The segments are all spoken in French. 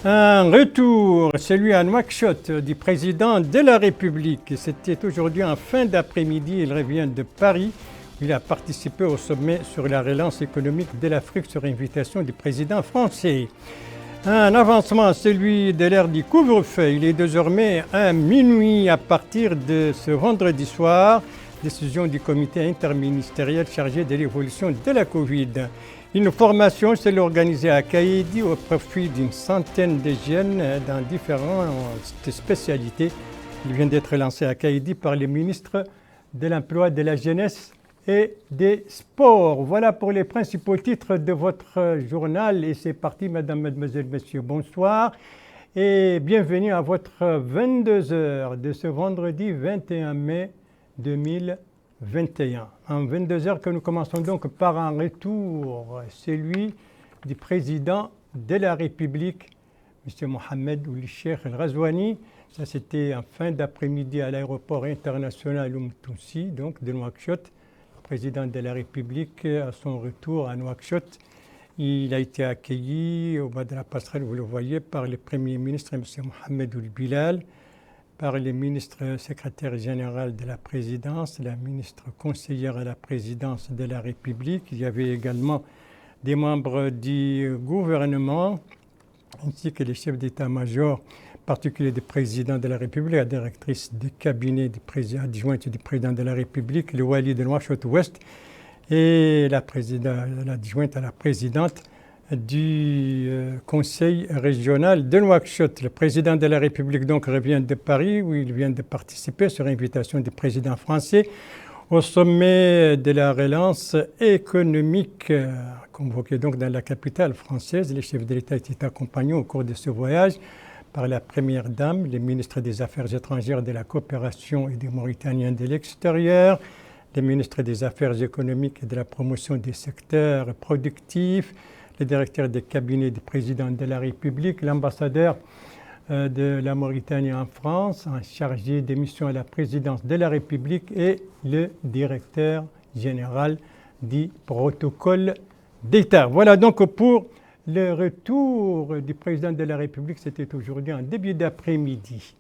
Un retour, celui à Nouakchott du président de la République. C'était aujourd'hui en fin d'après-midi. Il revient de Paris. Il a participé au sommet sur la relance économique de l'Afrique sur invitation du président français. Un avancement, celui de l'ère du couvre-feu. Il est désormais à minuit à partir de ce vendredi soir. Décision du comité interministériel chargé de l'évolution de la Covid. Une formation s'est organisée à Kaïdi au profit d'une centaine de jeunes dans différentes spécialités. Il vient d'être lancé à Kaïdi par le ministre de l'Emploi, de la Jeunesse et des Sports. Voilà pour les principaux titres de votre journal. Et c'est parti, mesdames, mesdemoiselles, messieurs, bonsoir. Et bienvenue à votre 22h de ce vendredi 21 mai 2021. En 22h que nous commençons donc par un retour, celui du président de la République, M. Mohamed Ould Cheikh El Ghazouani. Ça, c'était en fin d'après-midi à l'aéroport international Toussi, donc de Nouakchott. Le président de la République, à son retour à Nouakchott, il a été accueilli au bas de la passerelle, vous le voyez, par le Premier ministre, M. Mohamed Ould Bilal, par le ministre secrétaire général de la présidence, la ministre conseillère à la présidence de la République. Il y avait également des membres du gouvernement, ainsi que les chefs d'état-major, en particulier du président de la République, la directrice du cabinet du président, adjointe du président de la République, le wali de Nouakchott-Ouest, et l'adjointe à la présidente du Conseil régional de Nouakchott. Le président de la République donc revient de Paris où il vient de participer sur invitation du président français au sommet de la relance économique convoqué donc dans la capitale française. Les chefs de l'État étaient accompagnés au cours de ce voyage par la première dame, le ministre des Affaires étrangères, de la coopération et des Mauritaniens de l'extérieur, le ministre des Affaires économiques et de la promotion des secteurs productifs, le directeur des cabinets du président de la République, l'ambassadeur de la Mauritanie en France, un chargé des missions à la présidence de la République et le directeur général du protocole d'État. Voilà donc pour le retour du président de la République, c'était aujourd'hui en début d'après-midi.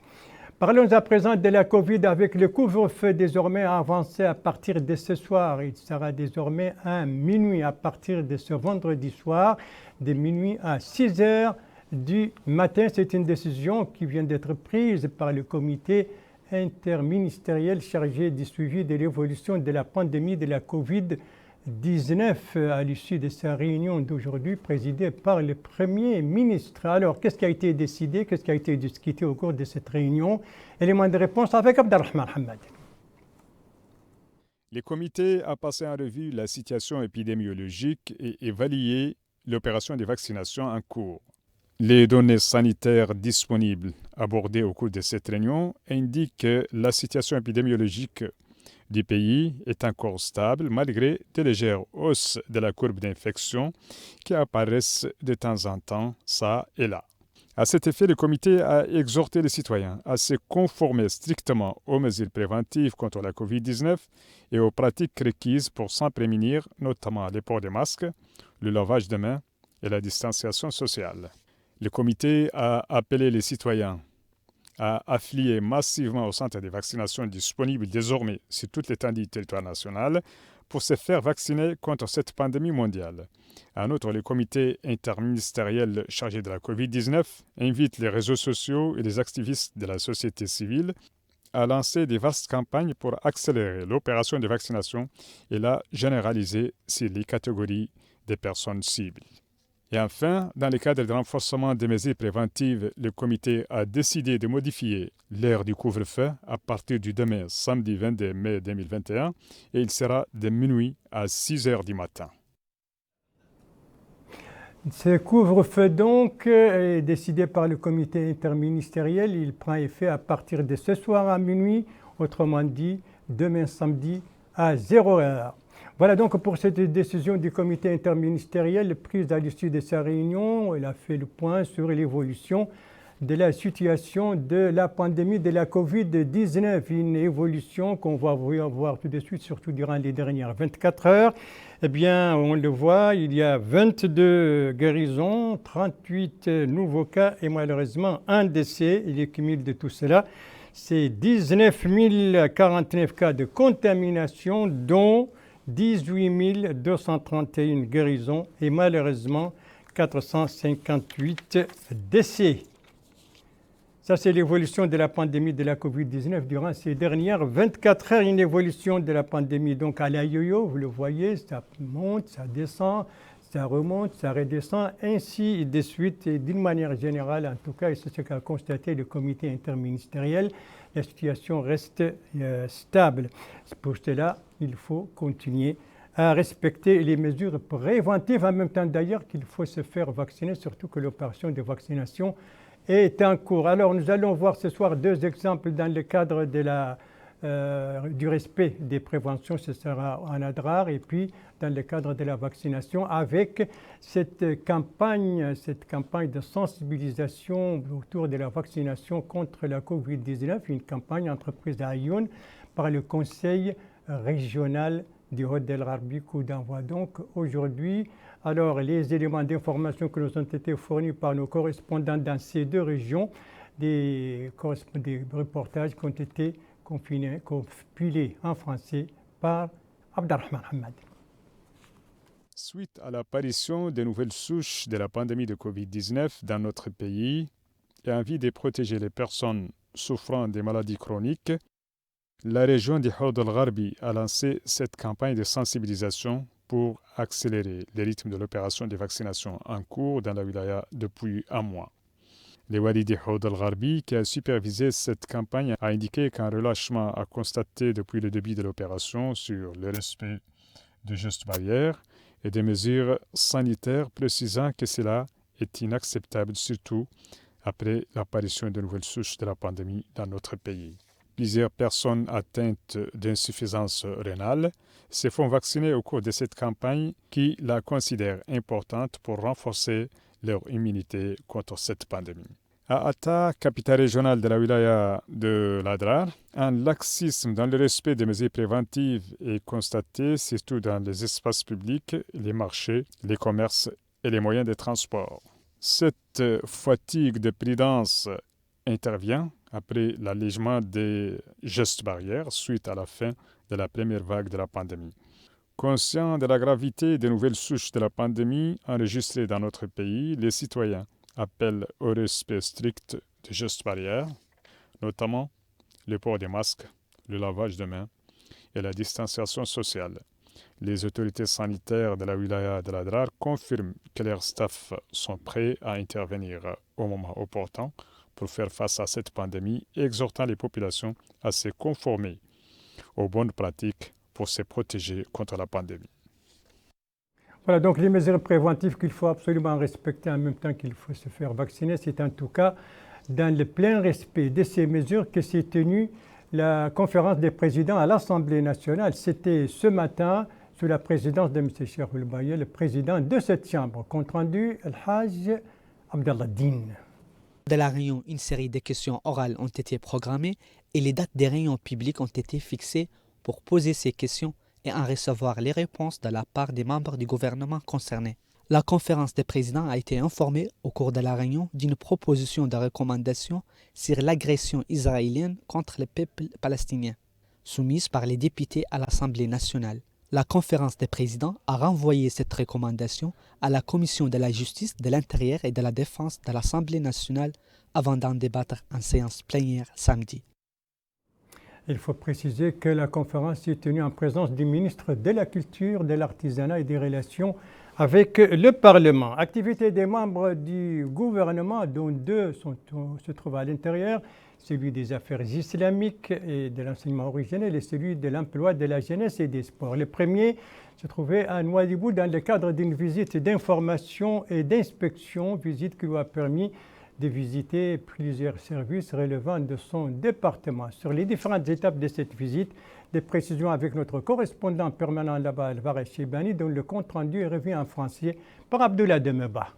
Parlons à présent de la Covid avec le couvre-feu désormais avancé à partir de ce soir. Il sera désormais à minuit à partir de ce vendredi soir, de minuit à 6 heures du matin. C'est une décision qui vient d'être prise par le comité interministériel chargé du suivi de l'évolution de la pandémie de la Covid-19 à l'issue de sa réunion d'aujourd'hui présidée par le Premier ministre. Alors, qu'est-ce qui a été décidé? Qu'est-ce qui a été discuté au cours de cette réunion? Élément de réponse avec Abdelrahman Hamad. Le comité a passé en revue la situation épidémiologique et évalué l'opération de vaccination en cours. Les données sanitaires disponibles abordées au cours de cette réunion indiquent que la situation épidémiologique du pays est encore stable malgré de légères hausses de la courbe d'infection qui apparaissent de temps en temps, ça et là. À cet effet, le comité a exhorté les citoyens à se conformer strictement aux mesures préventives contre la COVID-19 et aux pratiques requises pour s'en prémunir, notamment le port des masques, le lavage de mains et la distanciation sociale. Le comité a appelé les citoyens à affilier massivement au centre de vaccination disponible désormais sur toute l'étendue du territoire national pour se faire vacciner contre cette pandémie mondiale. En outre, le comité interministériel chargé de la COVID-19 invite les réseaux sociaux et les activistes de la société civile à lancer des vastes campagnes pour accélérer l'opération de vaccination et la généraliser sur les catégories des personnes cibles. Et enfin, dans le cadre du renforcement des mesures préventives, le comité a décidé de modifier l'heure du couvre-feu à partir du demain, samedi 22 mai 2021, et il sera de minuit à 6 heures du matin. Ce couvre-feu donc est décidé par le comité interministériel. Il prend effet à partir de ce soir à minuit, autrement dit demain samedi à 0 heure. Voilà donc pour cette décision du comité interministériel prise à l'issue de sa réunion. Il a fait le point sur l'évolution de la situation de la pandémie de la Covid-19, une évolution qu'on va voir tout de suite, surtout durant les dernières 24 heures. Eh bien, on le voit, il y a 22 guérisons, 38 nouveaux cas et malheureusement un décès. Et le cumul de tout cela, c'est 19 049 cas de contamination, dont 18 231 guérisons et malheureusement 458 décès. Ça, c'est l'évolution de la pandémie de la Covid-19 durant ces dernières 24 heures. Une évolution de la pandémie donc à la yo-yo, vous le voyez, ça monte, ça descend, ça remonte, ça redescend, ainsi de suite. Et d'une manière générale, en tout cas, et c'est ce qu'a constaté le comité interministériel, la situation reste stable. Pour cela, il faut continuer à respecter les mesures préventives, en même temps d'ailleurs qu'il faut se faire vacciner, surtout que l'opération de vaccination est en cours. Alors nous allons voir ce soir deux exemples dans le cadre de du respect des préventions, ce sera en Adrar, et puis dans le cadre de la vaccination avec cette campagne de sensibilisation autour de la vaccination contre la Covid-19, une campagne entreprise à Ayoun par le Conseil régional du Hod El Gharbi, coup d'envoi donc aujourd'hui. Alors, les éléments d'information qui nous ont été fournis par nos correspondants dans ces deux régions, des reportages qui ont été compilés en français par Abdelrahman Hamad. Suite à l'apparition de nouvelles souches de la pandémie de Covid-19 dans notre pays et envie de protéger les personnes souffrant des maladies chroniques, la région du Hod El Gharbi a lancé cette campagne de sensibilisation pour accélérer le rythme de l'opération de vaccination en cours dans la wilaya depuis un mois. Le wali du Hod El Gharbi, qui a supervisé cette campagne, a indiqué qu'un relâchement a constaté depuis le début de l'opération sur le respect de gestes barrières et des mesures sanitaires, précisant que cela est inacceptable, surtout après l'apparition de nouvelles souches de la pandémie dans notre pays. Plusieurs personnes atteintes d'insuffisance rénale se font vacciner au cours de cette campagne qui la considère importante pour renforcer leur immunité contre cette pandémie. À Atta, capitale régionale de la wilaya de l'Adrar, un laxisme dans le respect des mesures préventives est constaté surtout dans les espaces publics, les marchés, les commerces et les moyens de transport. Cette fatigue de prudence intervient après l'allègement des gestes barrières suite à la fin de la première vague de la pandémie. Conscients de la gravité des nouvelles souches de la pandémie enregistrées dans notre pays, les citoyens appellent au respect strict des gestes barrières, notamment le port des masques, le lavage de mains et la distanciation sociale. Les autorités sanitaires de la wilaya de l'Adrar confirment que leurs staffs sont prêts à intervenir au moment opportun pour faire face à cette pandémie, exhortant les populations à se conformer aux bonnes pratiques pour se protéger contre la pandémie. Voilà donc les mesures préventives qu'il faut absolument respecter en même temps qu'il faut se faire vacciner. C'est en tout cas dans le plein respect de ces mesures que s'est tenue la conférence des présidents à l'Assemblée nationale. C'était ce matin sous la présidence de M. Cheikh Ould Baye, le président de cette chambre. Compte rendu, El-Hajj Abdallah Din. De la réunion, une série de questions orales ont été programmées et les dates des réunions publiques ont été fixées pour poser ces questions et en recevoir les réponses de la part des membres du gouvernement concernés. La conférence des présidents a été informée au cours de la réunion d'une proposition de recommandation sur l'agression israélienne contre le peuple palestinien, soumise par les députés à l'Assemblée nationale. La conférence des présidents a renvoyé cette recommandation à la Commission de la justice, de l'intérieur et de la défense de l'Assemblée nationale avant d'en débattre en séance plénière samedi. Il faut préciser que la conférence s'est tenue en présence du ministre de la Culture, de l'Artisanat et des Relations avec le Parlement. Activité des membres du gouvernement, dont deux se trouvent à l'intérieur, celui des affaires islamiques et de l'enseignement originel et celui de l'emploi, de la jeunesse et des sports. Le premier se trouvait à Nouadhibou dans le cadre d'une visite d'information et d'inspection, visite qui lui a permis de visiter plusieurs services relevant de son département. Sur les différentes étapes de cette visite, des précisions avec notre correspondant permanent là-bas, Alvarez Chebani, dont le compte-rendu est revu en français par Abdullah Demeba.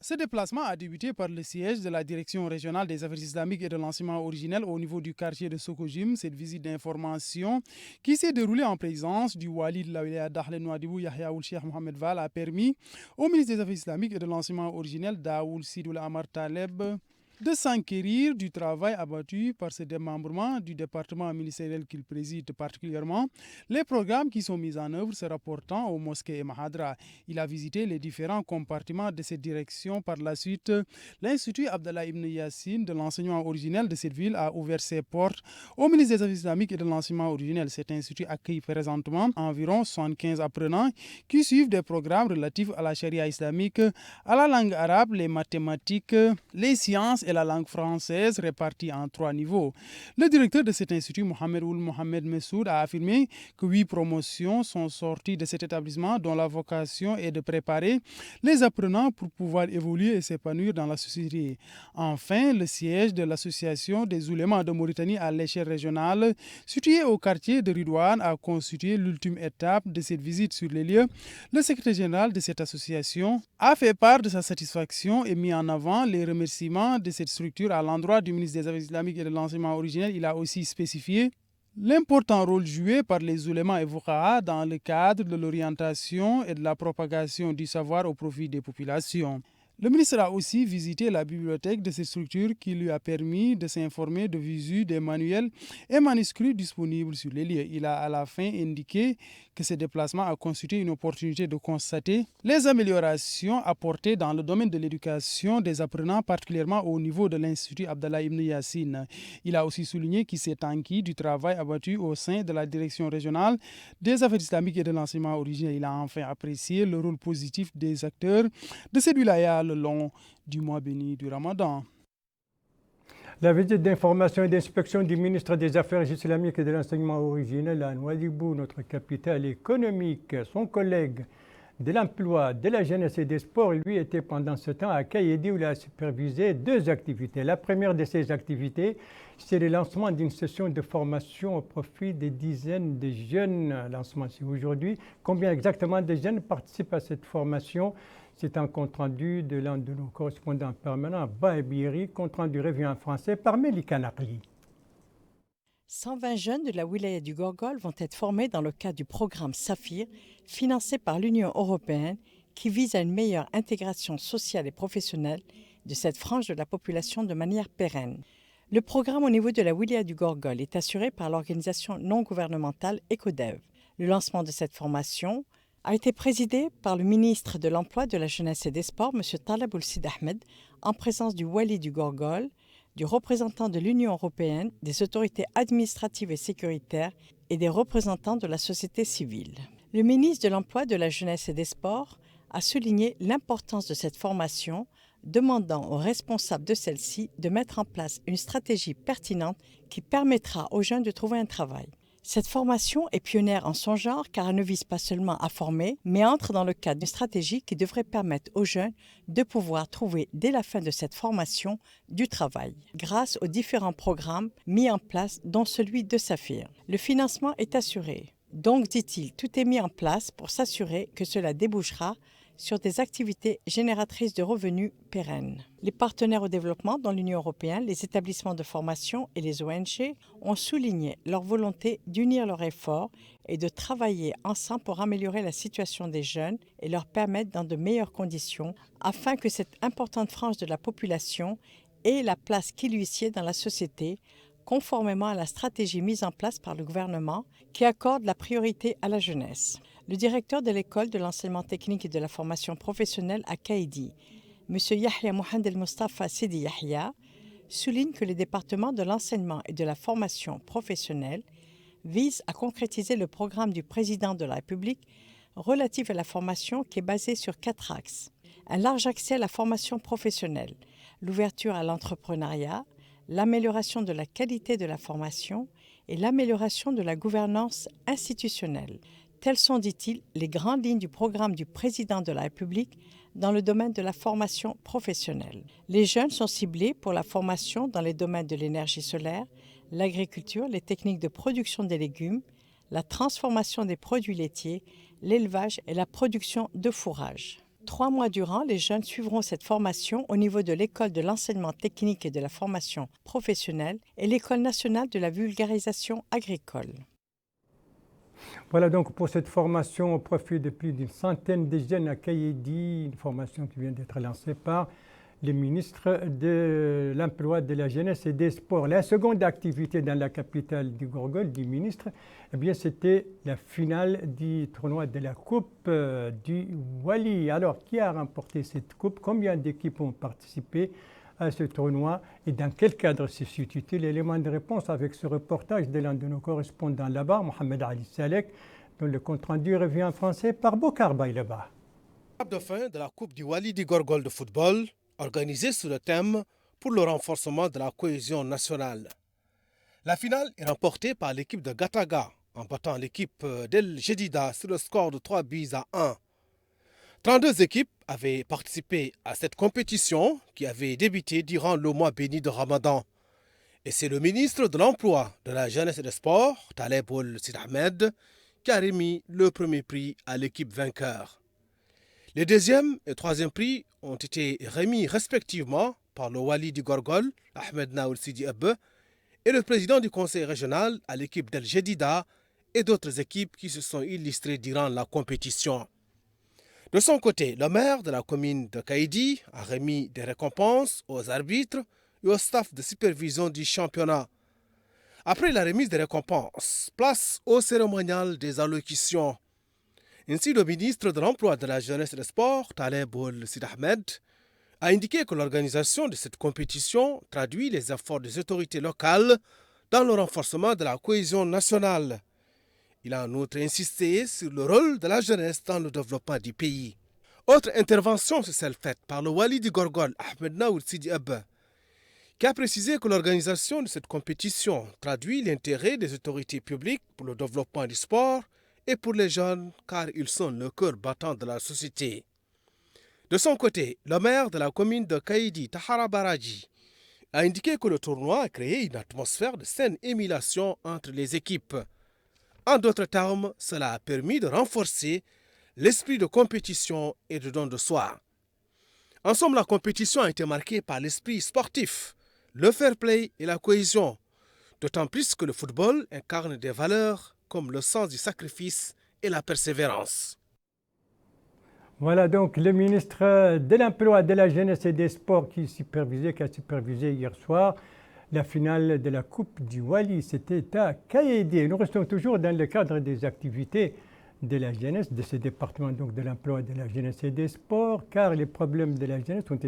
Ce déplacement a débuté par le siège de la Direction régionale des affaires islamiques et de l'enseignement originel au niveau du quartier de Sokojim. Cette visite d'information qui s'est déroulée en présence du Wali de la wilaya d'Ahl Nouadhibou, Yahya Ould Cheikh Mohamed Val, a permis au ministre des Affaires islamiques et de l'enseignement originel, Daoul Sidoul Amar Taleb, de s'enquérir du travail abattu par ce démembrement du département ministériel qu'il préside, particulièrement les programmes qui sont mis en œuvre se rapportant aux mosquées et Mahadra. Il a visité les différents compartiments de cette direction. Par la suite, l'Institut Abdallah Ibn Yassine de l'enseignement originel de cette ville a ouvert ses portes au ministre des Affaires islamiques et de l'enseignement originel. Cet institut accueille présentement environ 75 apprenants qui suivent des programmes relatifs à la charia islamique, à la langue arabe, les mathématiques, les sciences et la langue française répartie en 3 niveaux. Le directeur de cet institut, Mohamed Ould Mohamed Messoud, a affirmé que 8 promotions sont sorties de cet établissement dont la vocation est de préparer les apprenants pour pouvoir évoluer et s'épanouir dans la société. Enfin, le siège de l'association des oulémas de Mauritanie à l'échelle régionale, situé au quartier de Ridouane, a constitué l'ultime étape de cette visite sur les lieux. Le secrétaire général de cette association a fait part de sa satisfaction et mis en avant les remerciements de cette structure à l'endroit du ministre des Affaires islamiques et de l'enseignement originel. Il a aussi spécifié l'important rôle joué par les oulémas et fuqaha dans le cadre de l'orientation et de la propagation du savoir au profit des populations. Le ministre a aussi visité la bibliothèque de cette structure qui lui a permis de s'informer de visu des manuels et manuscrits disponibles sur les lieux. Il a à la fin indiqué que ce déplacement a constitué une opportunité de constater les améliorations apportées dans le domaine de l'éducation des apprenants, particulièrement au niveau de l'Institut Abdallah Ibn Yassine. Il a aussi souligné qu'il s'est enquis du travail abattu au sein de la Direction régionale des affaires islamiques et de l'enseignement originel. Il a enfin apprécié le rôle positif des acteurs de cette wilaya le long du mois béni du Ramadan. La visite d'information et d'inspection du ministre des Affaires islamiques et de l'enseignement originel à Nouadhibou, notre capitale économique, son collègue de l'emploi, de la jeunesse et des sports, lui était pendant ce temps à Kaïdi où il a supervisé 2 activités. La première de ces activités, c'est le lancement d'une session de formation au profit des dizaines de jeunes. Lancement, c'est aujourd'hui. Combien exactement de jeunes participent à cette formation? C'est un compte-rendu de l'un de nos correspondants permanents, Baebiri, compte-rendu revue en français par Melika Nakli. 120 jeunes de la wilaya du Gorgol vont être formés dans le cadre du programme Saphir, financé par l'Union européenne, qui vise à une meilleure intégration sociale et professionnelle de cette frange de la population de manière pérenne. Le programme au niveau de la wilaya du Gorgol est assuré par l'organisation non gouvernementale ECODEV. Le lancement de cette formation a été présidé par le ministre de l'Emploi, de la Jeunesse et des Sports, M. Taleb Ould Sid Ahmed, en présence du Wali du Gorgol, du représentant de l'Union européenne, des autorités administratives et sécuritaires et des représentants de la société civile. Le ministre de l'Emploi, de la Jeunesse et des Sports a souligné l'importance de cette formation, demandant aux responsables de celle-ci de mettre en place une stratégie pertinente qui permettra aux jeunes de trouver un travail. Cette formation est pionnière en son genre car elle ne vise pas seulement à former, mais entre dans le cadre d'une stratégie qui devrait permettre aux jeunes de pouvoir trouver dès la fin de cette formation du travail, grâce aux différents programmes mis en place, dont celui de Saphir. Le financement est assuré. Donc, dit-il, tout est mis en place pour s'assurer que cela débouchera sur des activités génératrices de revenus pérennes. Les partenaires au développement dans l'Union européenne, les établissements de formation et les ONG ont souligné leur volonté d'unir leurs efforts et de travailler ensemble pour améliorer la situation des jeunes et leur permettre dans de meilleures conditions afin que cette importante frange de la population ait la place qui lui sied dans la société, conformément à la stratégie mise en place par le gouvernement qui accorde la priorité à la jeunesse. Le directeur de l'école de l'enseignement technique et de la formation professionnelle à Kaïdi, M. Yahya Mohamed El Mustafa Sidi Yahya, souligne que le département de l'enseignement et de la formation professionnelle vise à concrétiser le programme du président de la République relatif à la formation qui est basé sur 4 axes. Un large accès à la formation professionnelle, l'ouverture à l'entrepreneuriat, l'amélioration de la qualité de la formation et l'amélioration de la gouvernance institutionnelle. Telles sont, dit-il, les grandes lignes du programme du président de la République dans le domaine de la formation professionnelle. Les jeunes sont ciblés pour la formation dans les domaines de l'énergie solaire, l'agriculture, les techniques de production des légumes, la transformation des produits laitiers, l'élevage et la production de fourrage. 3 mois durant, les jeunes suivront cette formation au niveau de l'École de l'enseignement technique et de la formation professionnelle et l'École nationale de la vulgarisation agricole. Voilà donc pour cette formation au profit de plus d'une centaine de jeunes à Kaïdi, une formation qui vient d'être lancée par les ministres de l'Emploi, de la Jeunesse et des Sports. La seconde activité dans la capitale du Gorgol, du ministre, eh bien, c'était la finale du tournoi de la Coupe du Wali. Alors, qui a remporté cette coupe? Combien d'équipes ont participé à ce tournoi et dans quel cadre se situe-t-il? L'élément de réponse avec ce reportage de l'un de nos correspondants là-bas, Mohamed Ali Salek, dont le compte-rendu revient en français par Bokar Baïleba. De fin de la Coupe du Wali du Gorgol de football, organisée sous le thème pour le renforcement de la cohésion nationale. La finale est remportée par l'équipe de Gataga en battant l'équipe d'El Jedida sur le score de 3-1. 32 équipes avaient participé à cette compétition qui avait débuté durant le mois béni de Ramadan. Et c'est le ministre de l'Emploi, de la Jeunesse et des Sports, Taleb Sid Ahmed, qui a remis le premier prix à l'équipe vainqueur. Les deuxième et troisième prix ont été remis respectivement par le Wali du Gorgol, Ahmed Naoul Sidi Abbe, et le président du conseil régional à l'équipe d'El Jedida et d'autres équipes qui se sont illustrées durant la compétition. De son côté, le maire de la commune de Kaïdi a remis des récompenses aux arbitres et au staff de supervision du championnat. Après la remise des récompenses, place au cérémonial des allocutions. Ainsi, le ministre de l'Emploi, de la Jeunesse et des Sports, Taleb Sid Ahmed, a indiqué que l'organisation de cette compétition traduit les efforts des autorités locales dans le renforcement de la cohésion nationale. Il a en outre insisté sur le rôle de la jeunesse dans le développement du pays. Autre intervention, c'est celle faite par le Wali du Gorgol, Ahmed Naoul Sidi Abbe, qui a précisé que l'organisation de cette compétition traduit l'intérêt des autorités publiques pour le développement du sport et pour les jeunes, car ils sont le cœur battant de la société. De son côté, le maire de la commune de Kaïdi, Tahara Baraji, a indiqué que le tournoi a créé une atmosphère de saine émulation entre les équipes. En d'autres termes, cela a permis de renforcer l'esprit de compétition et de don de soi. En somme, la compétition a été marquée par l'esprit sportif, le fair play et la cohésion, d'autant plus que le football incarne des valeurs comme le sens du sacrifice et la persévérance. Voilà donc le ministre de l'Emploi, de la Jeunesse et des Sports qui a supervisé hier soir la finale de la Coupe du Wali. C'était à Kaïdi. Nous restons toujours dans le cadre des activités de la jeunesse, de ce département donc de l'Emploi, de la Jeunesse et des Sports, car les problèmes de la jeunesse sont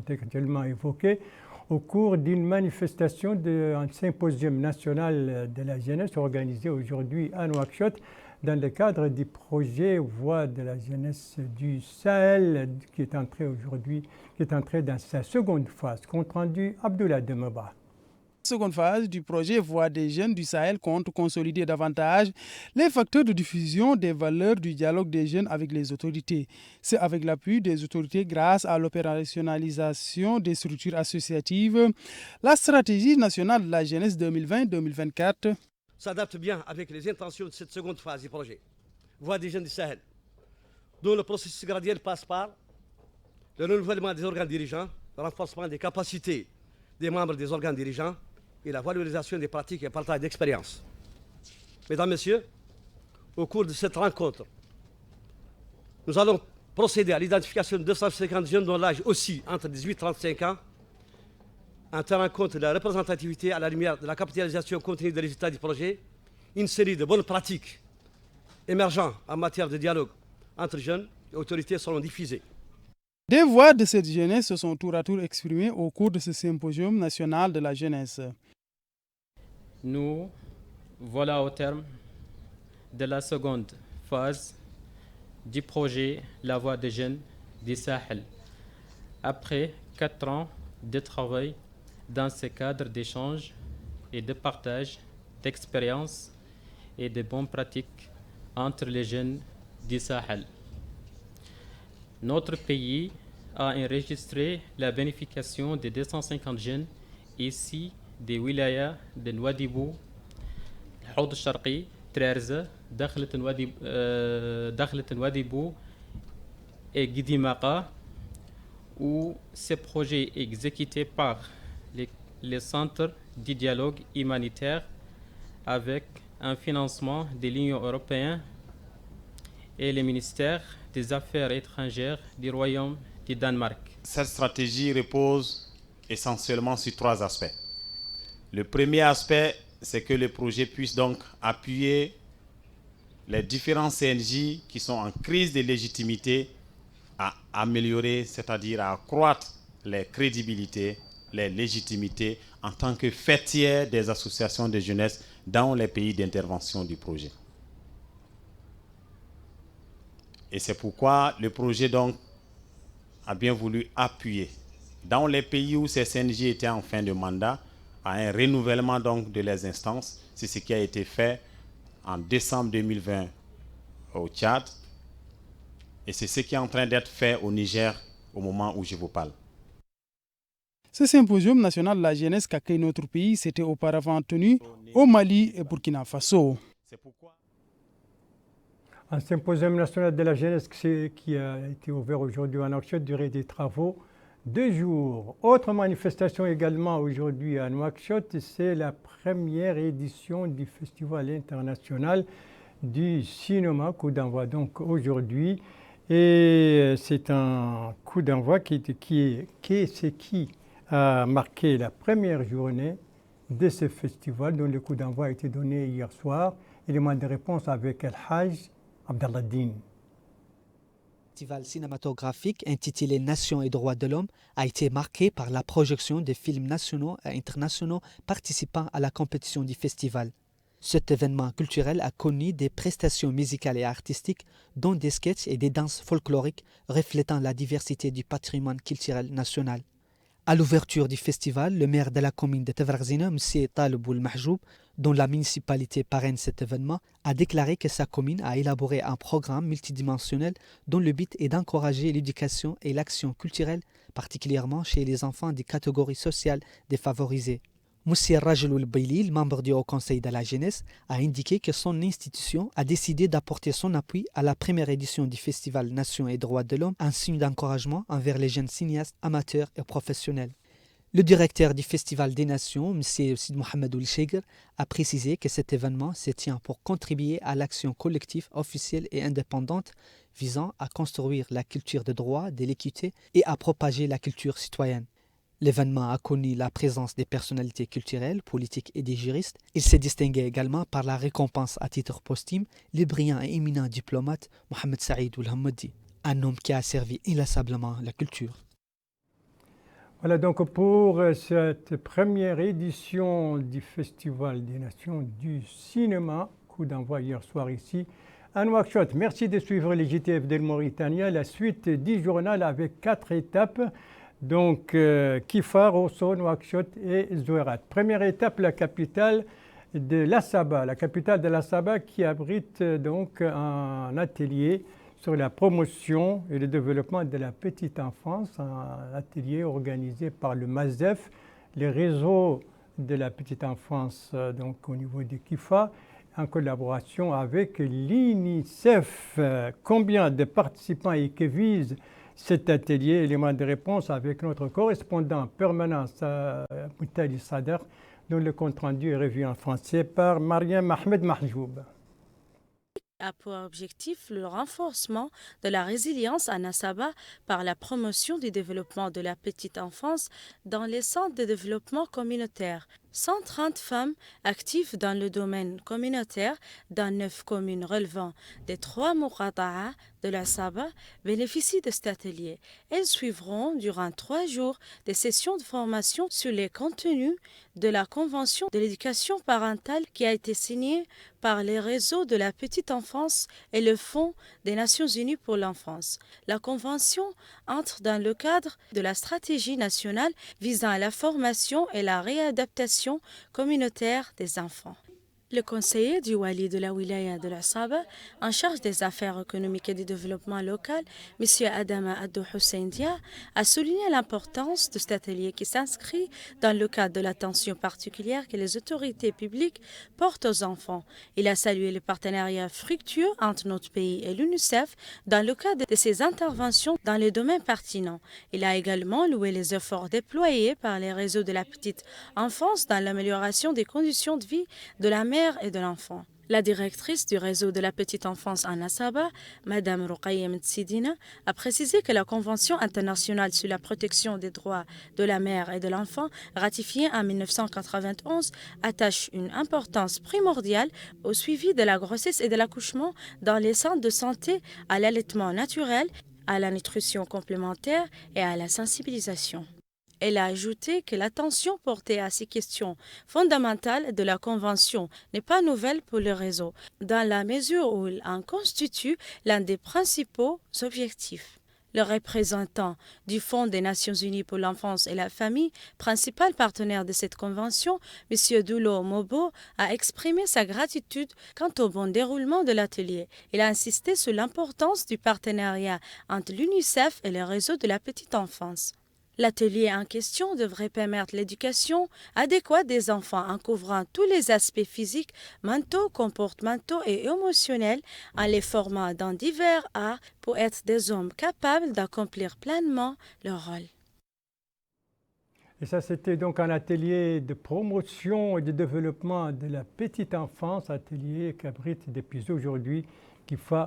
actuellement évoqués au cours d'une manifestation d'un symposium national de la jeunesse organisé aujourd'hui à Nouakchott dans le cadre du projet Voix de la jeunesse du Sahel qui est entré dans sa seconde phase. Compte rendu Abdoulaye Demeba. Seconde phase du projet Voix des jeunes du Sahel compte consolider davantage les facteurs de diffusion des valeurs du dialogue des jeunes avec les autorités. C'est avec l'appui des autorités grâce à l'opérationnalisation des structures associatives. La stratégie nationale de la jeunesse 2020-2024 s'adapte bien avec les intentions de cette seconde phase du projet Voix des jeunes du Sahel, dont le processus graduel passe par le renouvellement des organes dirigeants, le renforcement des capacités des membres des organes dirigeants et la valorisation des pratiques et partage d'expérience. Mesdames, Messieurs, au cours de cette rencontre, nous allons procéder à l'identification de 250 jeunes dont l'âge oscille entre 18 et 35 ans, en tenant compte de la représentativité à la lumière de la capitalisation continue des résultats du projet. Une série de bonnes pratiques émergeant en matière de dialogue entre jeunes et autorités seront diffusées. Des voix de cette jeunesse se sont tour à tour exprimées au cours de ce symposium national de la jeunesse. Nous voilà au terme de la seconde phase du projet La Voix des jeunes du Sahel. Après 4 ans de travail dans ce cadre d'échange et de partage d'expériences et de bonnes pratiques entre les jeunes du Sahel. Notre pays a enregistré la bénéfication de 250 jeunes ici des wilayas de Nouadhibou, الحوض الشرقي, Trarza, دخلة Nouadhibou et Guidimara, où ces projets exécutés par les centres du dialogue humanitaire avec un financement de l'Union européenne et le ministère des Affaires étrangères du Royaume du Danemark. Cette stratégie repose essentiellement sur 3 aspects. Le premier aspect, c'est que le projet puisse donc appuyer les différents CNJ qui sont en crise de légitimité à améliorer, c'est-à-dire à accroître les crédibilités, les légitimités en tant que fêtières des associations de jeunesse dans les pays d'intervention du projet. Et c'est pourquoi le projet donc a bien voulu appuyer dans les pays où ces CNJ étaient en fin de mandat à un renouvellement donc de les instances. C'est ce qui a été fait en décembre 2020 au Tchad et c'est ce qui est en train d'être fait au Niger au moment où je vous parle. Ce symposium national de la jeunesse qu'accueille notre pays s'était auparavant tenu au Mali et Burkina Faso. C'est pourquoi Un symposium national de la jeunesse qui a été ouvert aujourd'hui à Nouakchott durée des travaux 2 jours. Autre manifestation également aujourd'hui à Nouakchott, c'est la première édition du Festival international du cinéma, coup d'envoi donc aujourd'hui. Et c'est un coup d'envoi qui a marqué la première journée de ce festival, dont le coup d'envoi a été donné hier soir. Élément de réponse avec El Hajj Abdallah Din. Le festival cinématographique intitulé Nations et droits de l'homme a été marqué par la projection des films nationaux et internationaux participant à la compétition du festival. Cet événement culturel a connu des prestations musicales et artistiques, dont des sketchs et des danses folkloriques reflétant la diversité du patrimoine culturel national. À l'ouverture du festival, le maire de la commune de Tavrarzina, M. Talib Oul Mahjoub, dont la municipalité parraine cet événement, a déclaré que sa commune a élaboré un programme multidimensionnel dont le but est d'encourager l'éducation et l'action culturelle, particulièrement chez les enfants des catégories sociales défavorisées. Moussi Rajloul Bailil, membre du Haut Conseil de la jeunesse, a indiqué que son institution a décidé d'apporter son appui à la première édition du Festival Nations et droits de l'homme, un signe d'encouragement envers les jeunes cinéastes amateurs et professionnels. Le directeur du Festival des Nations, M. Sid Mohamed Ould Cheikr, a précisé que cet événement se tient pour contribuer à l'action collective, officielle et indépendante visant à construire la culture de droit, de l'équité et à propager la culture citoyenne. L'événement a connu la présence des personnalités culturelles, politiques et des juristes. Il s'est distingué également par la récompense à titre posthume le brillant et éminent diplomate Mohamed Saïd Ould Hamadi, un homme qui a servi inlassablement la culture. Voilà donc pour cette première édition du Festival des Nations du cinéma, coup d'envoi hier soir ici à Nouakchott. Merci de suivre les JTF de Mauritanie. La suite du journal avec 4 étapes. Donc, Kifar, Osso, Nouakchott et Zouerat. Première étape, la capitale de l'Assaba. La capitale de l'Assaba qui abrite donc un atelier sur la promotion et le développement de la petite enfance. Un atelier organisé par le MASEF, les réseaux de la petite enfance donc au niveau de Kifa, en collaboration avec l'UNICEF. Combien de participants et que vise cet atelier? Élément de réponse avec notre correspondant permanent, Moutali Sader, dont le compte-rendu est revu en français par Mariam Ahmed Mahjoub. A pour objectif le renforcement de la résilience à Nassaba par la promotion du développement de la petite enfance dans les centres de développement communautaire. 130 femmes actives dans le domaine communautaire dans 9 communes relevant des 3 Muqata'a de la Saba bénéficient de cet atelier. Elles suivront durant 3 jours des sessions de formation sur les contenus de la Convention de l'éducation parentale qui a été signée par les réseaux de la petite enfance et le Fonds des Nations Unies pour l'enfance. La Convention entre dans le cadre de la stratégie nationale visant à la formation et la réadaptation communautaire des enfants. Le conseiller du Wali de la Wilaya de l'Asaba, en charge des affaires économiques et du développement local, M. Adama Adou Hussein Dia, a souligné l'importance de cet atelier qui s'inscrit dans le cadre de l'attention particulière que les autorités publiques portent aux enfants. Il a salué le partenariat fructueux entre notre pays et l'UNICEF dans le cadre de ses interventions dans les domaines pertinents. Il a également loué les efforts déployés par les réseaux de la petite enfance dans l'amélioration des conditions de vie de la mère et de l'enfant. La directrice du réseau de la petite enfance en Asaba, Mme Ruqayya Mtsidina, a précisé que la Convention internationale sur la protection des droits de la mère et de l'enfant, ratifiée en 1991, attache une importance primordiale au suivi de la grossesse et de l'accouchement dans les centres de santé, à l'allaitement naturel, à la nutrition complémentaire et à la sensibilisation. Elle a ajouté que l'attention portée à ces questions fondamentales de la Convention n'est pas nouvelle pour le réseau, dans la mesure où elle en constitue l'un des principaux objectifs. Le représentant du Fonds des Nations Unies pour l'enfance et la famille, principal partenaire de cette convention, M. Doulo Mobo, a exprimé sa gratitude quant au bon déroulement de l'atelier. Il a insisté sur l'importance du partenariat entre l'UNICEF et le réseau de la petite enfance. L'atelier en question devrait permettre l'éducation adéquate des enfants en couvrant tous les aspects physiques, mentaux, comportementaux et émotionnels en les formant dans divers arts pour être des hommes capables d'accomplir pleinement leur rôle. Et ça, c'était donc un atelier de promotion et de développement de la petite enfance, atelier qui abrite depuis aujourd'hui qui fait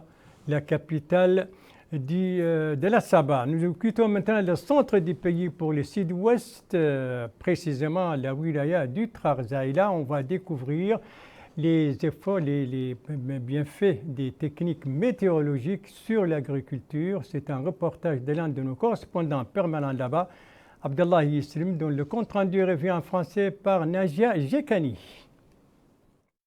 la capitale de la Saba. Nous quittons maintenant le centre du pays pour le sud-ouest, précisément la wilaya du Trarza. On va découvrir les efforts, les bienfaits des techniques météorologiques sur l'agriculture. C'est un reportage de l'un de nos correspondants permanents là-bas, Abdallah Yisrim, dont le compte-rendu revient en français par Najia Jekani.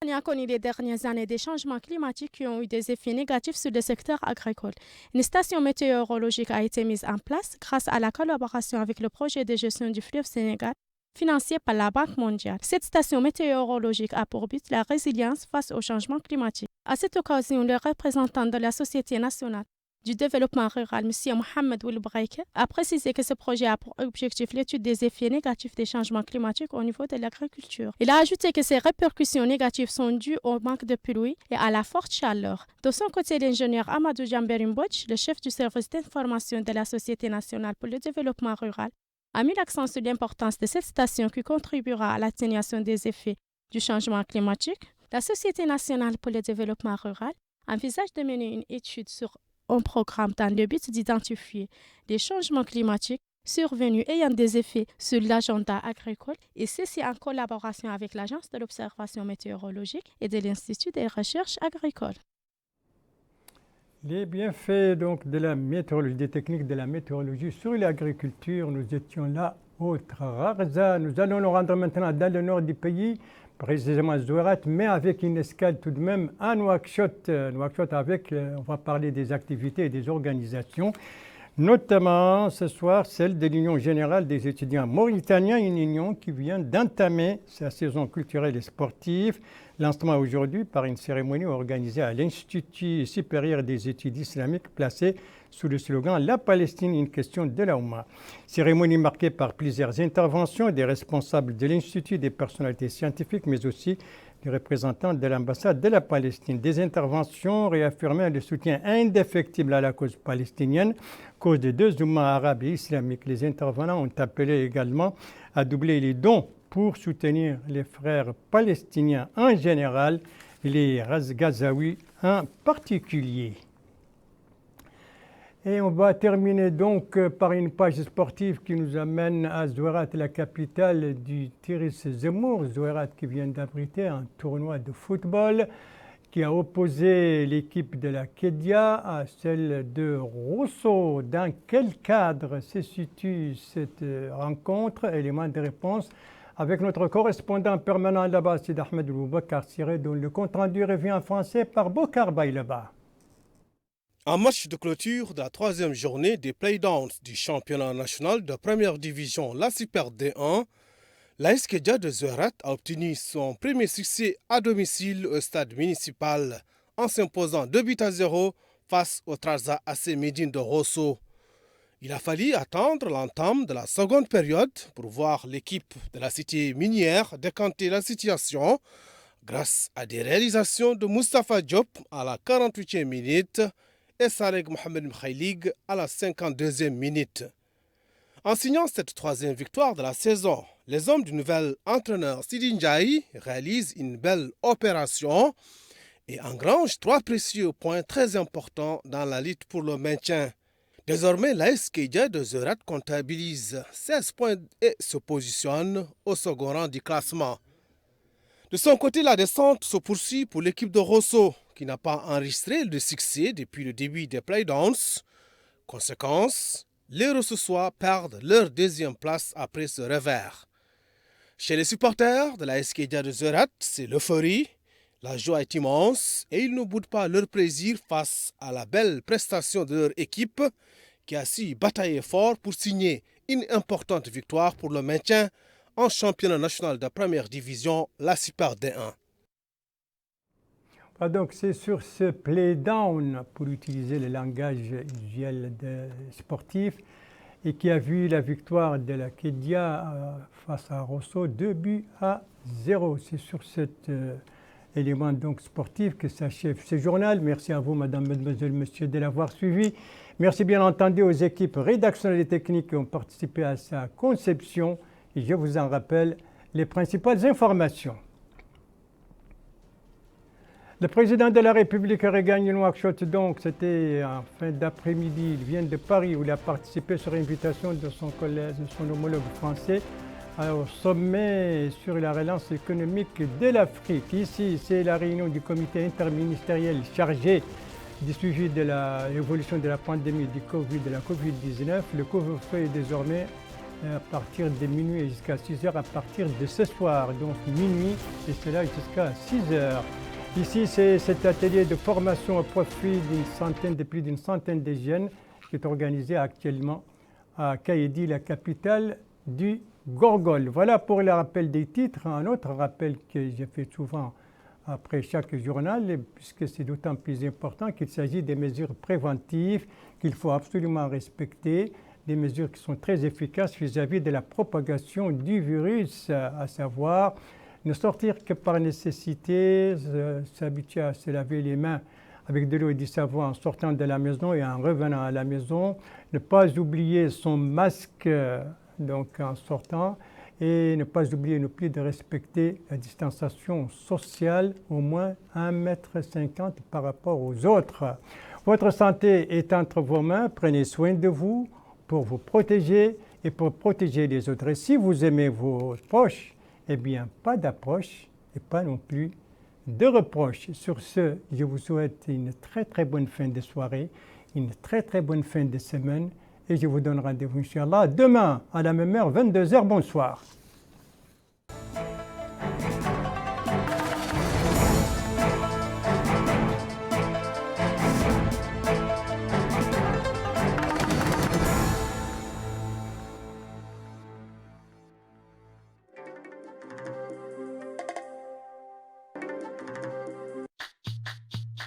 On a connu les dernières années des changements climatiques qui ont eu des effets négatifs sur le secteur agricole. Une station météorologique a été mise en place grâce à la collaboration avec le projet de gestion du fleuve Sénégal, financé par la Banque mondiale. Cette station météorologique a pour but la résilience face aux changements climatiques. À cette occasion, le représentant de la Société nationale du développement rural, M. Mohamed Wilbraike, a précisé que ce projet a pour objectif l'étude des effets négatifs des changements climatiques au niveau de l'agriculture. Il a ajouté que ces répercussions négatives sont dues au manque de pluie et à la forte chaleur. De son côté, l'ingénieur Amadou Djamberimbouch, le chef du service d'information de la Société nationale pour le développement rural, a mis l'accent sur l'importance de cette station qui contribuera à l'atténuation des effets du changement climatique. La Société nationale pour le développement rural envisage de mener une étude sur un programme dans le but d'identifier les changements climatiques survenus ayant des effets sur l'agenda agricole, et ceci en collaboration avec l'Agence de l'observation météorologique et de l'Institut des recherches agricoles. Les bienfaits donc de la météorologie, des techniques de la météorologie sur l'agriculture, nous étions là au Trarza. Nous allons nous rendre maintenant dans le nord du pays, précisément à Zouérat, mais avec une escale tout de même à Nouakchott. Nouakchott avec, on va parler des activités et des organisations, notamment ce soir celle de l'Union générale des étudiants mauritaniens, une union qui vient d'entamer sa saison culturelle et sportive. Lancement aujourd'hui par une cérémonie organisée à l'Institut supérieur des études islamiques placé sous le slogan « La Palestine, une question de la Oumma ». Cérémonie marquée par plusieurs interventions des responsables de l'Institut, des personnalités scientifiques, mais aussi des représentants de l'ambassade de la Palestine. Des interventions réaffirmant le soutien indéfectible à la cause palestinienne, cause des deux Oummas arabes et islamiques. Les intervenants ont appelé également à doubler les dons pour soutenir les frères palestiniens en général et les Gazaouis en particulier. Et on va terminer donc par une page sportive qui nous amène à Zouérat, la capitale du Tiris Zemmour. Zouérat qui vient d'abriter un tournoi de football qui a opposé l'équipe de la Kédia à celle de Rousseau. Dans quel cadre se situe cette rencontre? Élément de réponse avec notre correspondant permanent là-bas, Sid Ahmed Boubacar Siré, dont le compte-rendu revient en français par Bokar Baylaba. En match de clôture de la troisième journée des playdowns du championnat national de première division, la Super D1, L'AS Kedja de Zouérate a obtenu son premier succès à domicile au stade municipal en s'imposant 2-0 face au Trarza AC Médine de Rosso. Il a fallu attendre l'entame de la seconde période pour voir l'équipe de la cité minière décanter la situation grâce à des réalisations de Moustapha Diop à la 48e minute et Sareg Mohamed Mkhailig à la 52e minute. En signant cette troisième victoire de la saison, les hommes du nouvel entraîneur Sidi Ndiaye réalisent une belle opération et engrangent 3 précieux points très importants dans la lutte pour le maintien. Désormais, l'AS Kedja de Zouérate comptabilise 16 points et se positionne au second rang du classement. De son côté, la descente se poursuit pour l'équipe de Rosso, qui n'a pas enregistré de succès depuis le début des playdowns. Conséquence, les Rossossois perdent leur deuxième place après ce revers. Chez les supporters de l'AS Kedja de Zouérate, c'est l'euphorie. La joie est immense et ils ne boudent pas leur plaisir face à la belle prestation de leur équipe qui a su batailler fort pour signer une importante victoire pour le maintien en championnat national de première division, la Super D1. Donc c'est sur ce play-down, pour utiliser le langage usuel sportif, et qui a vu la victoire de la Kedja face à Rosso 2-0. C'est sur cet élément donc sportif que s'achève ce journal. Merci à vous, madame, mademoiselle, monsieur, de l'avoir suivi. Merci bien entendu aux équipes rédactionnelles et techniques qui ont participé à sa conception. Et je vous en rappelle les principales informations. Le président de la République regagne Nouakchott, donc c'était en fin d'après-midi. Il vient de Paris où il a participé sur invitation de son collègue, de son homologue français, au sommet sur la relance économique de l'Afrique. Ici, c'est la réunion du comité interministériel chargé du suivi de l'évolution de la pandémie de la Covid-19. Le couvre-feu est désormais à partir de minuit jusqu'à 6 heures à partir de ce soir. Donc minuit et cela jusqu'à 6 heures. Ici, c'est cet atelier de formation au profit de plus d'une centaine de jeunes qui est organisé actuellement à Kaïdi, la capitale du Gorgol. Voilà pour le rappel des titres. Un autre rappel que j'ai fait souvent après chaque journal, puisque c'est d'autant plus important qu'il s'agit des mesures préventives qu'il faut absolument respecter, des mesures qui sont très efficaces vis-à-vis de la propagation du virus, à savoir ne sortir que par nécessité, s'habituer à se laver les mains avec de l'eau et du savon en sortant de la maison et en revenant à la maison, ne pas oublier son masque donc en sortant et ne pas oublier non plus de respecter la distanciation sociale, au moins 1,50 m par rapport aux autres. Votre santé est entre vos mains, prenez soin de vous pour vous protéger et pour protéger les autres. Et si vous aimez vos proches, eh bien, pas d'approche et pas non plus de reproches. Sur ce, je vous souhaite une très très bonne fin de soirée, une très très bonne fin de semaine et je vous donne rendez-vous, Inch'Allah, demain à la même heure, 22 h. Bonsoir.